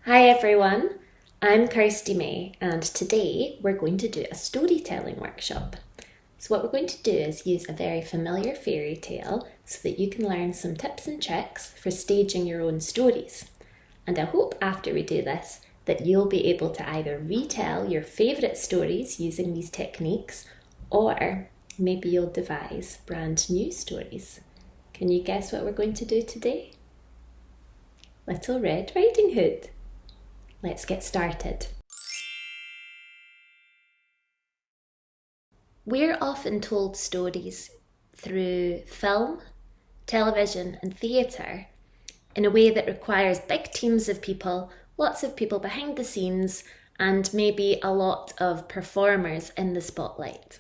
Hi everyone, I'm Kirsty and today we're going to do a storytelling workshop. So what we're going to do is use a very familiar fairy tale so that you can learn some tips and tricks for staging your own stories. And I hope after we do this that you'll be able to either retell your favourite stories using these techniques, or maybe you'll devise brand new stories. Can you guess what we're going to do today? Little Red Riding Hood. Let's get started. We're often told stories through film, television and theatre in a way that requires big teams of people, lots of people behind the scenes, and maybe a lot of performers in the spotlight.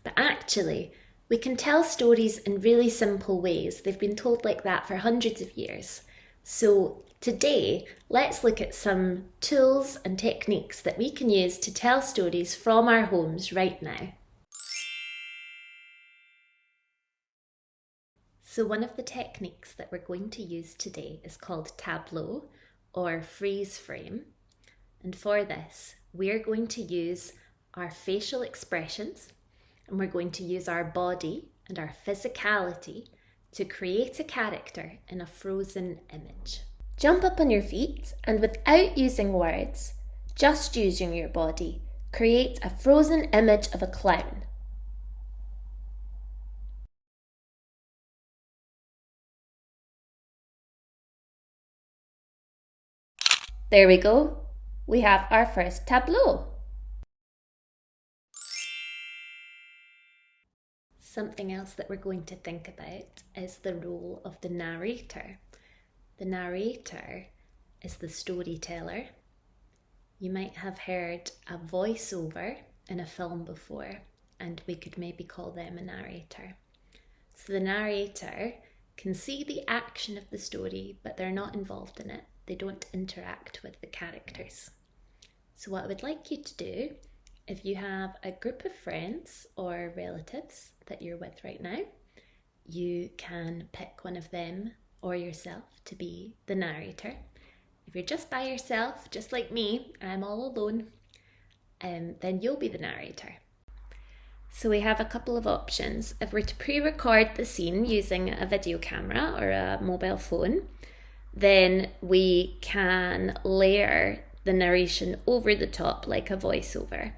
But actually, we can tell stories in really simple ways. They've been told like that for hundreds of years. So today, let's look at some tools and techniques that we can use to tell stories from our homes right now. So one of the techniques that we're going to use today is called tableau or freeze frame. And for this, we're going to use our facial expressions and we're going to use our body and our physicality to create a character in a frozen image. Jump up on your feet and without using words, just using your body, create a frozen image of a clown. There we go. We have our first tableau. Something else that we're going to think about is the role of the narrator. The narrator is the storyteller. You might have heard a voiceover in a film before, and we could maybe call them a narrator. So the narrator can see the action of the story, but they're not involved in it. They don't interact with the characters. So what I would like you to do, if you have a group of friends or relatives that you're with right now, you can pick one of them or yourself to be the narrator. If you're just by yourself, just like me, I'm all alone, then you'll be the narrator. So we have a couple of options. If we're to pre-record the scene using a video camera or a mobile phone, then we can layer the narration over the top like a voiceover.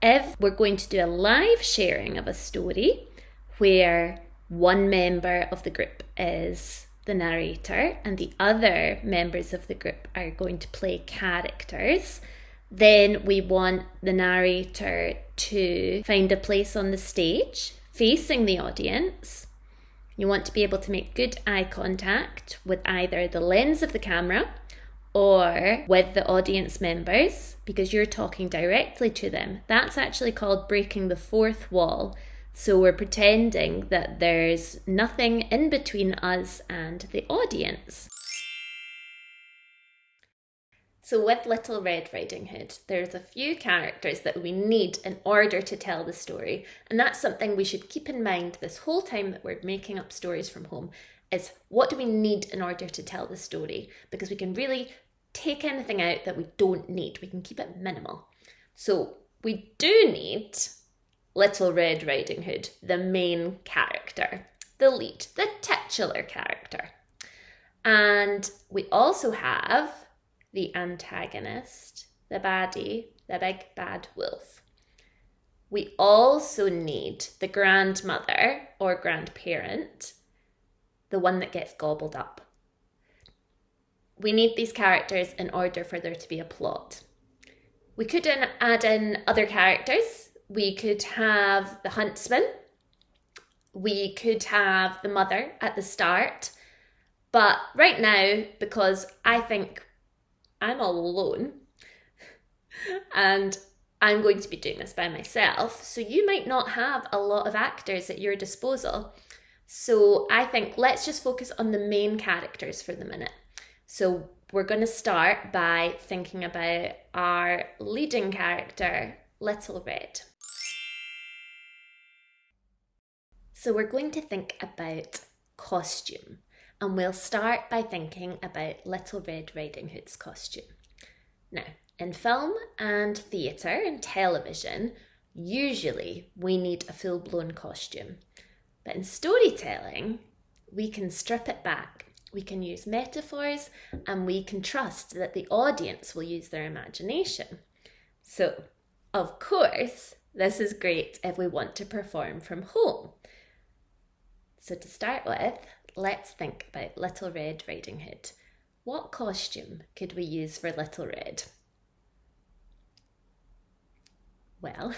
If we're going to do a live sharing of a story where one member of the group is the narrator and the other members of the group are going to play characters, then we want the narrator to find a place on the stage facing the audience. You want to be able to make good eye contact with either the lens of the camera or with the audience members, because you're talking directly to them. That's actually called breaking the fourth wall. So we're pretending that there's nothing in between us and the audience. So with Little Red Riding Hood, there's a few characters that we need in order to tell the story. And that's something we should keep in mind this whole time that we're making up stories from home, is what do we need in order to tell the story? Because we can really take anything out that we don't need. We can keep it minimal. So we do need Little Red Riding Hood, the main character, the lead, the titular character. And we also have the antagonist, the baddie, the big bad wolf. We also need the grandmother or grandparent, the one that gets gobbled up. We need these characters in order for there to be a plot. We could add in other characters. We could have the huntsman. We could have the mother at the start. But right now, because I think I'm all alone and I'm going to be doing this by myself, so you might not have a lot of actors at your disposal. So I think let's just focus on the main characters for the minute. So we're going to start by thinking about our leading character, Little Red. So we're going to think about costume, and we'll start by thinking about Little Red Riding Hood's costume. Now, in film and theatre and television, usually we need a full-blown costume. But in storytelling, we can strip it back. We can use metaphors and we can trust that the audience will use their imagination. So, of course, this is great if we want to perform from home. So to start with, let's think about Little Red Riding Hood. What costume could we use for Little Red? Well,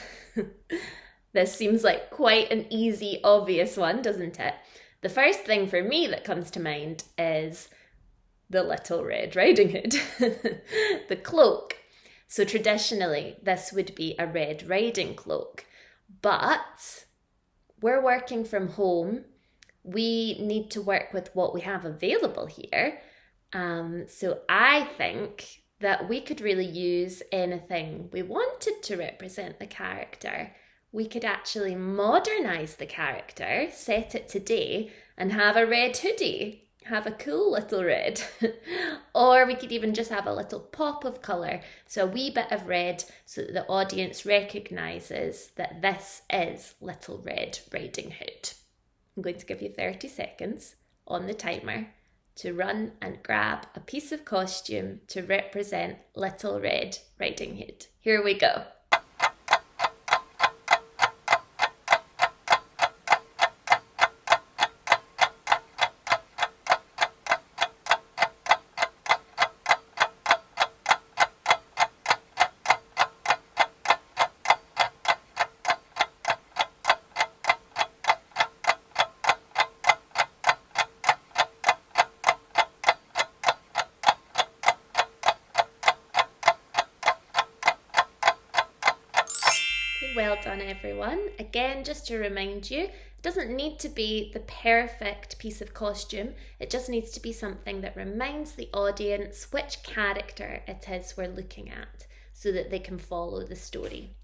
this seems like quite an easy, obvious one, doesn't it? The first thing for me that comes to mind is the Little Red Riding Hood, the cloak. So traditionally, this would be a red riding cloak, but we're working from home. We need to work with what we have available here. So I think that we could really use anything we wanted to represent the character. We could actually modernise the character, set it today, and have a red hoodie. Have a cool little red. Or we could even just have a little pop of colour, so a wee bit of red, so that the audience recognises that this is Little Red Riding Hood. I'm going to give you 30 seconds on the timer to run and grab a piece of costume to represent Little Red Riding Hood. Here we go. Well done, everyone. Again, just to remind you, it doesn't need to be the perfect piece of costume. It just needs to be something that reminds the audience which character it is we're looking at, so that they can follow the story.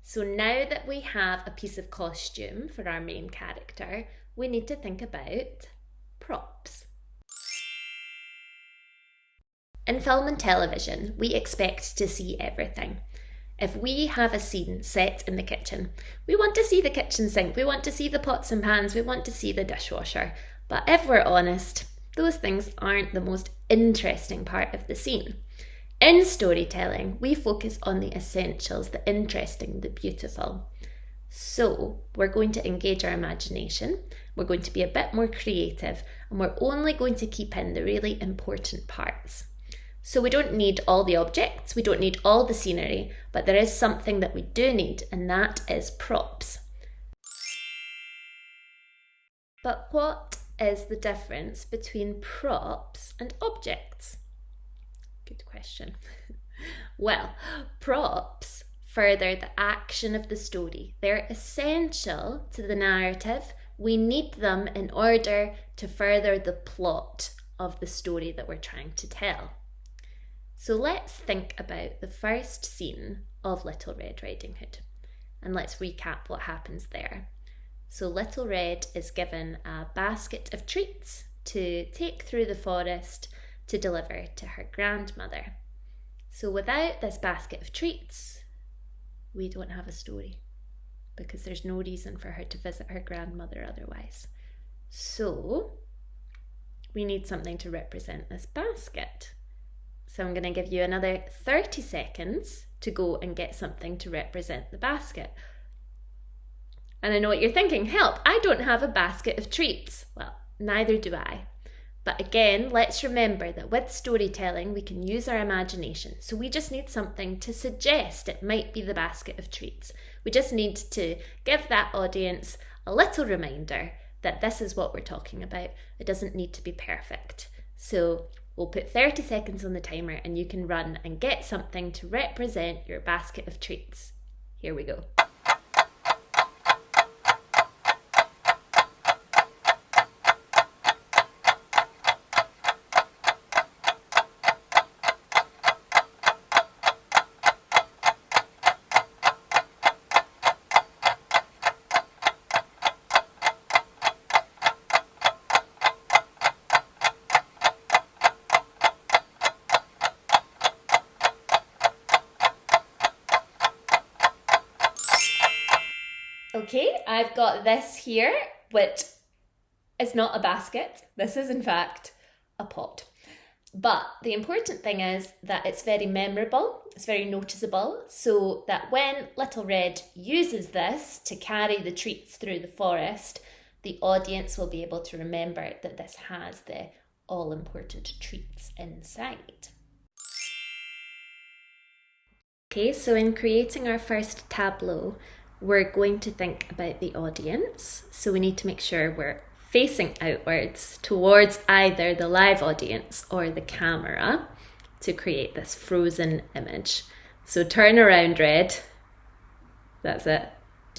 So now that we have a piece of costume for our main character, we need to think about props. In film and television, we expect to see everything. If we have a scene set in the kitchen, we want to see the kitchen sink, we want to see the pots and pans, we want to see the dishwasher. But if we're honest, those things aren't the most interesting part of the scene. In storytelling, we focus on the essentials, the interesting, the beautiful. So we're going to engage our imagination, we're going to be a bit more creative, and we're only going to keep in the really important parts. So we don't need all the objects, we don't need all the scenery, but there is something that we do need, and that is props. But what is the difference between props and objects? Good question. Well, props further the action of the story. They're essential to the narrative. We need them in order to further the plot of the story that we're trying to tell. So let's think about the first scene of Little Red Riding Hood, and let's recap what happens there. So Little Red is given a basket of treats to take through the forest to deliver to her grandmother. So without this basket of treats, we don't have a story, because there's no reason for her to visit her grandmother otherwise. So we need something to represent this basket. So I'm going to give you another 30 seconds to go and get something to represent the basket. And I know what you're thinking, help, I don't have a basket of treats. Well, neither do I. But again, let's remember that with storytelling, we can use our imagination. So we just need something to suggest it might be the basket of treats. We just need to give that audience a little reminder that this is what we're talking about. It doesn't need to be perfect. So we'll put 30 seconds on the timer and you can run and get something to represent your basket of treats. Here we go. Okay, I've got this here, which is not a basket. This is in fact a pot. But the important thing is that it's very memorable, it's very noticeable, so that when Little Red uses this to carry the treats through the forest, the audience will be able to remember that this has the all-important treats inside. Okay, so in creating our first tableau, we're going to think about the audience. So we need to make sure we're facing outwards towards either the live audience or the camera to create this frozen image. So turn around, Red. That's it.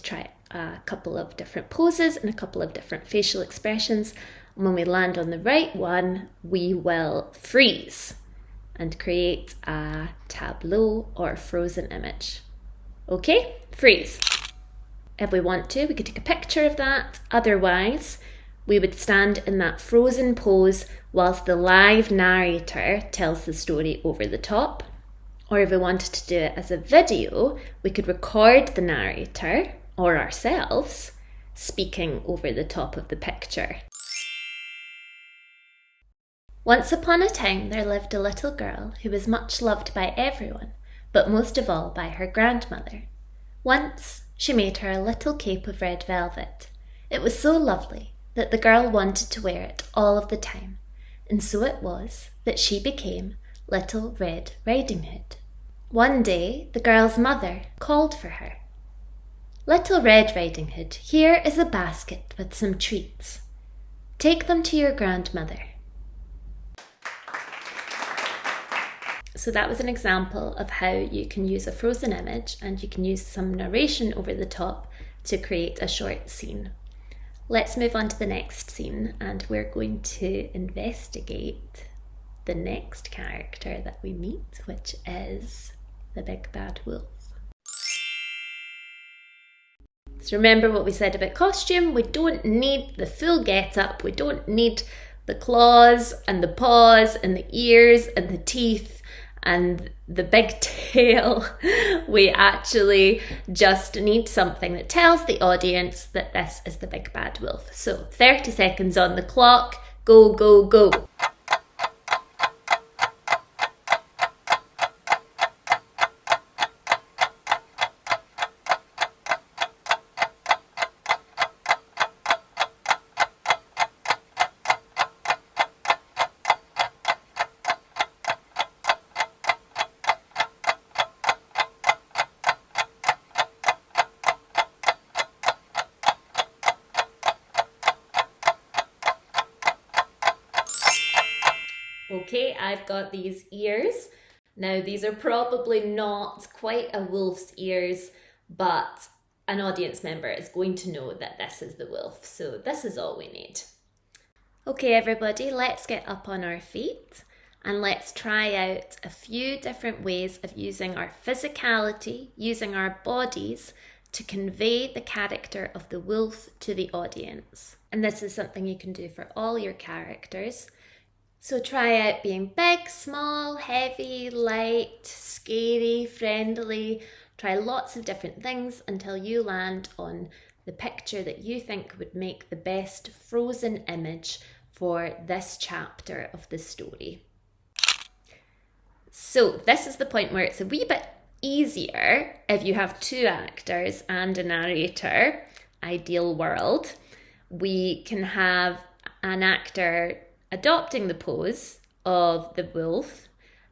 Try a couple of different poses and a couple of different facial expressions. And when we land on the right one, we will freeze and create a tableau or frozen image. Okay, freeze. If we want to, we could take a picture of that. Otherwise, we would stand in that frozen pose whilst the live narrator tells the story over the top. Or if we wanted to do it as a video, we could record the narrator or ourselves speaking over the top of the picture. Once upon a time, there lived a little girl who was much loved by everyone, but most of all by her grandmother. Once, she made her a little cape of red velvet. It was so lovely that the girl wanted to wear it all of the time, and so it was that she became Little Red Riding Hood. One day, the girl's mother called for her. "Little Red Riding Hood, here is a basket with some treats. Take them to your grandmother." So that was an example of how you can use a frozen image and you can use some narration over the top to create a short scene. Let's move on to the next scene, and we're going to investigate the next character that we meet, which is the big bad wolf. So remember what we said about costume. We don't need the full get-up. We don't need the claws and the paws and the ears and the teeth and the big tail. We actually just need something that tells the audience that this is the big bad wolf. So 30 seconds on the clock. Go, go, go. Okay, I've got these ears. Now, these are probably not quite a wolf's ears, but an audience member is going to know that this is the wolf. So this is all we need. Okay, everybody, let's get up on our feet and let's try out a few different ways of using our physicality, using our bodies to convey the character of the wolf to the audience. And this is something you can do for all your characters. So try out being big, small, heavy, light, scary, friendly. Try lots of different things until you land on the picture that you think would make the best frozen image for this chapter of the story. So this is the point where it's a wee bit easier if you have two actors and a narrator. Ideal world. We can have an actor adopting the pose of the wolf,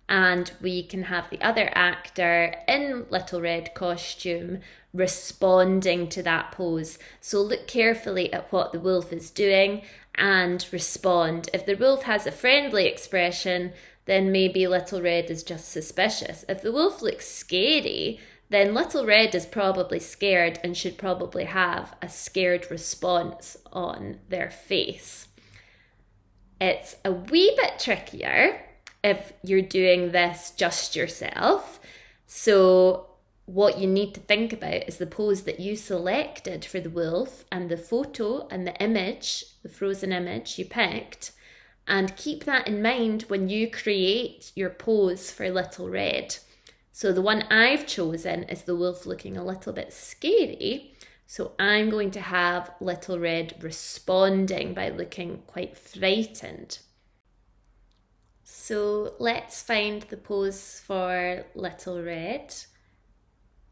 and we can have the other actor in Little Red costume responding to that pose. So look carefully at what the wolf is doing and respond. If the wolf has a friendly expression, then maybe Little Red is just suspicious. If the wolf looks scary, then Little Red is probably scared and should probably have a scared response on their face. It's a wee bit trickier if you're doing this just yourself. So what you need to think about is the pose that you selected for the wolf and the photo and the image, the frozen image you picked, and keep that in mind when you create your pose for Little Red. So the one I've chosen is the wolf looking a little bit scary. So I'm going to have Little Red responding by looking quite frightened. So let's find the pose for Little Red,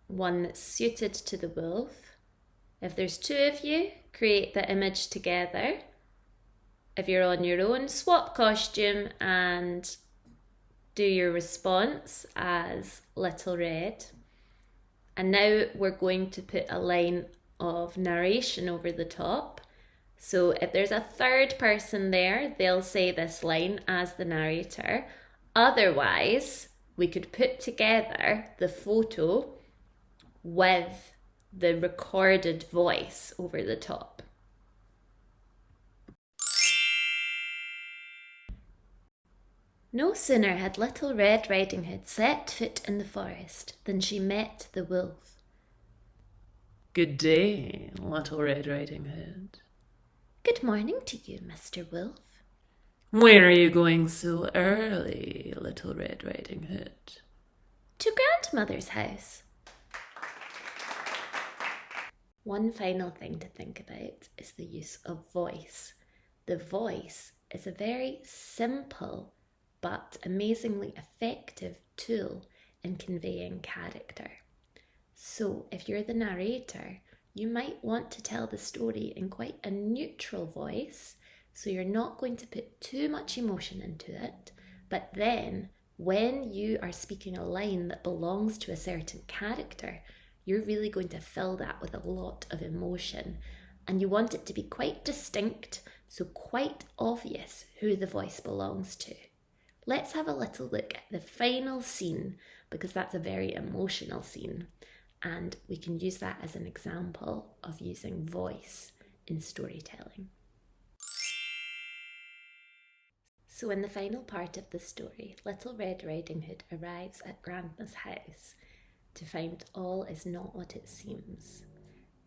one that's suited to the wolf. If there's two of you, create the image together. If you're on your own, swap costume and do your response as Little Red. And now we're going to put a line of narration over the top. So if there's a third person there, they'll say this line as the narrator. Otherwise, we could put together the photo with the recorded voice over the top. No sooner had Little Red Riding Hood set foot in the forest than she met the wolf. Good day, Little Red Riding Hood. Good morning to you, Mr. Wolf. Where are you going so early, Little Red Riding Hood? To Grandmother's house. One final thing to think about is the use of voice. The voice is a very simple but amazingly effective tool in conveying character. So if you're the narrator, you might want to tell the story in quite a neutral voice, so you're not going to put too much emotion into it, but then when you are speaking a line that belongs to a certain character, you're really going to fill that with a lot of emotion, and you want it to be quite distinct, so quite obvious who the voice belongs to. Let's have a little look at the final scene, because that's a very emotional scene, and we can use that as an example of using voice in storytelling. So in the final part of the story, Little Red Riding Hood arrives at Grandma's house to find all is not what it seems.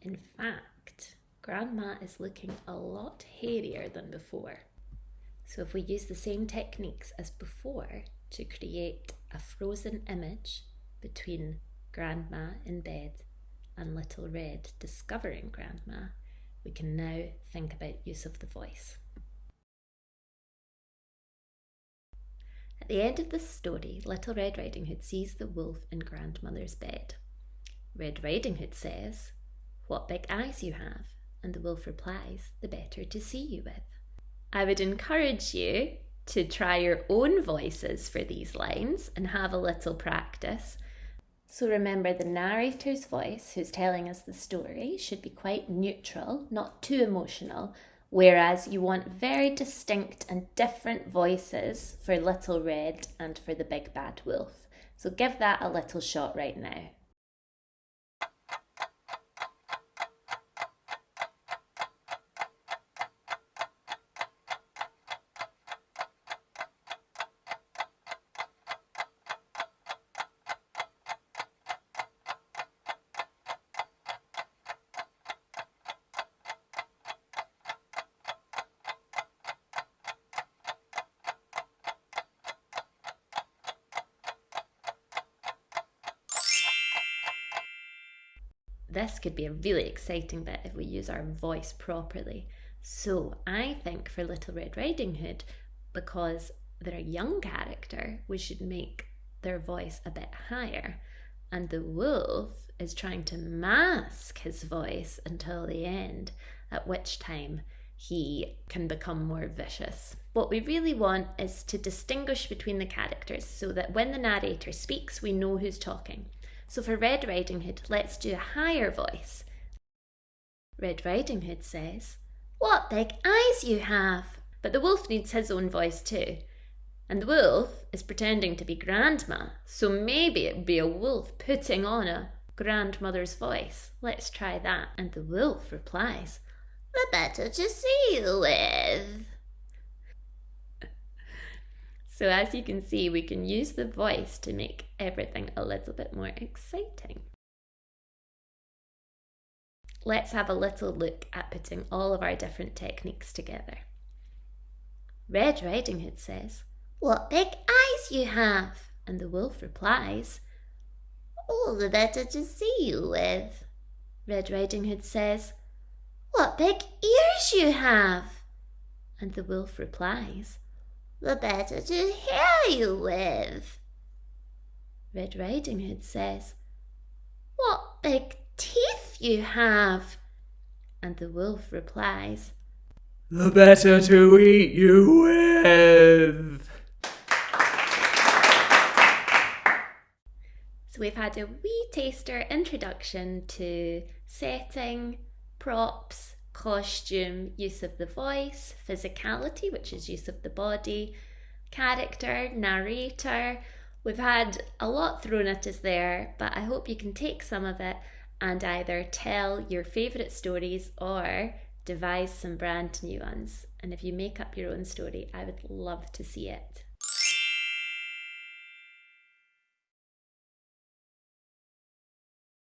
In fact, Grandma is looking a lot hairier than before. So if we use the same techniques as before to create a frozen image between Grandma in bed and Little Red discovering Grandma, we can now think about use of the voice. At the end of this story, Little Red Riding Hood sees the wolf in Grandmother's bed. Red Riding Hood says, "What big eyes you have," and the wolf replies, "The better to see you with." I would encourage you to try your own voices for these lines and have a little practice. So remember, the narrator's voice, who's telling us the story, should be quite neutral, not too emotional, whereas you want very distinct and different voices for Little Red and for the big bad wolf. So give that a little shot right now. This could be a really exciting bit if we use our voice properly. So I think for Little Red Riding Hood, because they're a young character, we should make their voice a bit higher. And the wolf is trying to mask his voice until the end, at which time he can become more vicious. What we really want is to distinguish between the characters so that when the narrator speaks, we know who's talking. So for Red Riding Hood, let's do a higher voice. Red Riding Hood says, "What big eyes you have!" But the wolf needs his own voice too. And the wolf is pretending to be Grandma, so maybe it'd be a wolf putting on a grandmother's voice. Let's try that. And the wolf replies, "The better to see you with." So as you can see, we can use the voice to make everything a little bit more exciting. Let's have a little look at putting all of our different techniques together. Red Riding Hood says, "What big eyes you have!" And the wolf replies, "Oh, the better to see you with." Red Riding Hood says, "What big ears you have!" And the wolf replies, "The better to hear you with." Red Riding Hood says, "What big teeth you have!" And the wolf replies, "The better to eat you with." So we've had a wee taster introduction to setting, props, costume, use of the voice, physicality, which is use of the body, character, narrator. We've had a lot thrown at us there, but I hope you can take some of it and either tell your favourite stories or devise some brand new ones. And if you make up your own story, I would love to see it.